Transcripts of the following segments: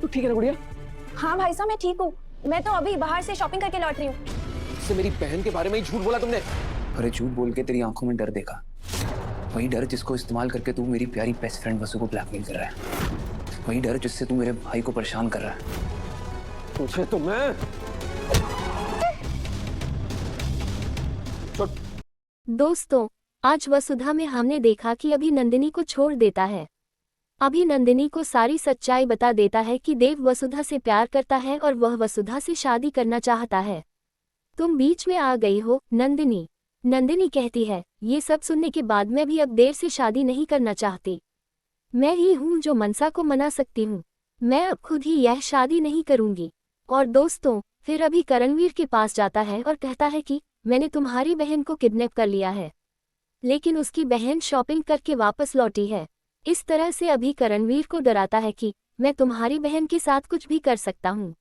ठीक है ना गुड़िया? हाँ भाई साहब, मैं ठीक हूँ। मैं तो अभी बाहर से शॉपिंग करके लौट रही हूँ। इससे मेरी बहन के बारे में ही झूठ बोला तुमने। अरे झूठ बोल के तेरी आंखों में डर देखा, वही डर जिसको इस्तेमाल करके तू मेरी प्यारी बेस्ट फ्रेंड वसु को ब्लैकमेल कर रहा है, वही डर जिससे तू मेरे भाई को परेशान कर रहा है। तुझे तो मैं दोस्तों, आज वसुधा में हमने देखा कि अभी नंदिनी को छोड़ देता है। अभी नंदिनी को सारी सच्चाई बता देता है कि देव वसुधा से प्यार करता है और वह वसुधा से शादी करना चाहता है। तुम बीच में आ गई हो नंदिनी। नंदिनी कहती है, ये सब सुनने के बाद मैं भी अब देर से शादी नहीं करना चाहती। मैं ही हूँ जो मनसा को मना सकती हूँ। मैं अब खुद ही यह शादी नहीं करूँगी। और दोस्तों, फिर अभी करणवीर के पास जाता है और कहता है कि मैंने तुम्हारी बहन को किडनैप कर लिया है, लेकिन उसकी बहन शॉपिंग करके वापस लौटी है। इस तरह से अभी करणवीर को डराता है कि मैं तुम्हारी बहन के साथ कुछ भी कर सकता हूँ।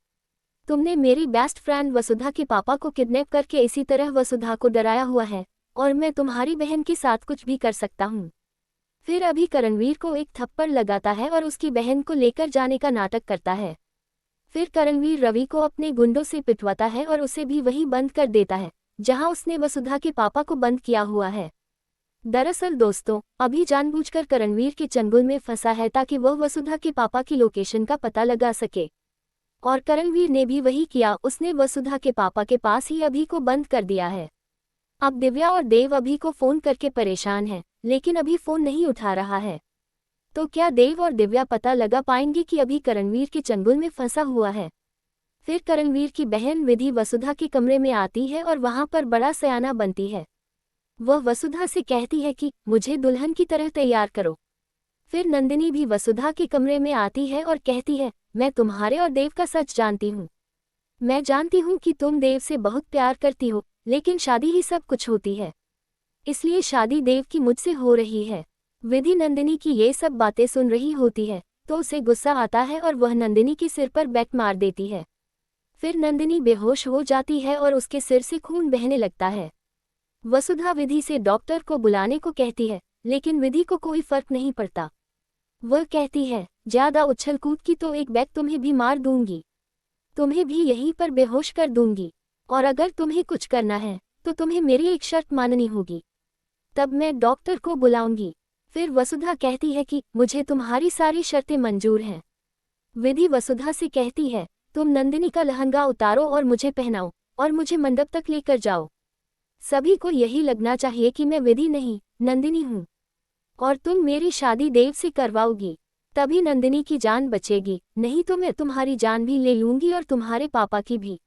तुमने मेरी बेस्ट फ्रेंड वसुधा के पापा को किडनैप करके इसी तरह वसुधा को डराया हुआ है, और मैं तुम्हारी बहन के साथ कुछ भी कर सकता हूँ। फिर अभी करणवीर को एक थप्पड़ लगाता है और उसकी बहन को लेकर जाने का नाटक करता है। फिर करणवीर रवि को अपने गुंडों से पिटवाता है और उसे भी वहीं बंद कर देता है जहां उसने वसुधा के पापा को बंद किया हुआ है। दरअसल दोस्तों, अभी जानबूझकर करणवीर के चंगुल में फंसा है ताकि वह वसुधा के पापा की लोकेशन का पता लगा सके, और करणवीर ने भी वही किया। उसने वसुधा के पापा के पास ही अभी को बंद कर दिया है। अब दिव्या और देव अभी को फोन करके परेशान हैं, लेकिन अभी फोन नहीं उठा रहा है। तो क्या देव और दिव्या पता लगा पाएंगे कि अभी करणवीर के चंगुल में फंसा हुआ है? फिर करणवीर की बहन विधि वसुधा के कमरे में आती है और वहां पर बड़ा सयाना बनती है। वह वसुधा से कहती है कि मुझे दुल्हन की तरह तैयार करो। फिर नंदिनी भी वसुधा के कमरे में आती है और कहती है, मैं तुम्हारे और देव का सच जानती हूँ। मैं जानती हूँ कि तुम देव से बहुत प्यार करती हो, लेकिन शादी ही सब कुछ होती है, इसलिए शादी देव की मुझसे हो रही है। विधि नंदिनी की ये सब बातें सुन रही होती है तो उसे गुस्सा आता है और वह नंदिनी के सिर पर बैट मार देती है। फिर नंदिनी बेहोश हो जाती है और उसके सिर से खून बहने लगता है। वसुधा विधि से डॉक्टर को बुलाने को कहती है, लेकिन विधि को कोई फर्क नहीं पड़ता। वह कहती है, ज्यादा उछल कूद की तो एक बैग तुम्हें भी मार दूंगी, तुम्हें भी यहीं पर बेहोश कर दूंगी, और अगर तुम्हें कुछ करना है तो तुम्हें मेरी एक शर्त माननी होगी, तब मैं डॉक्टर को बुलाऊंगी। फिर वसुधा कहती है कि मुझे तुम्हारी सारी शर्तें मंजूर हैं। विधि वसुधा से कहती है, तुम नंदिनी का लहंगा उतारो और मुझे पहनाओ और मुझे मंडप तक लेकर जाओ। सभी को यही लगना चाहिए कि मैं विधि नहीं नंदिनी हूँ, और तुम मेरी शादी देव से करवाओगी, तभी नंदिनी की जान बचेगी, नहीं तो मैं तुम्हारी जान भी ले लूंगी और तुम्हारे पापा की भी।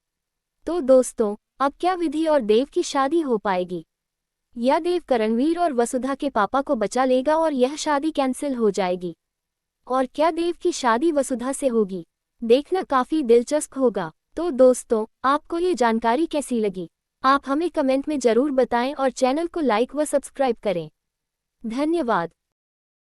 तो दोस्तों, अब क्या विधि और देव की शादी हो पाएगी, या देव करणवीर और वसुधा के पापा को बचा लेगा और यह शादी कैंसिल हो जाएगी? और क्या देव की शादी वसुधा से होगी? देखना काफी दिलचस्प होगा। तो दोस्तों, आपको ये जानकारी कैसी लगी? आप हमें कमेंट में जरूर बताएं और चैनल को लाइक व सब्सक्राइब करें। धन्यवाद।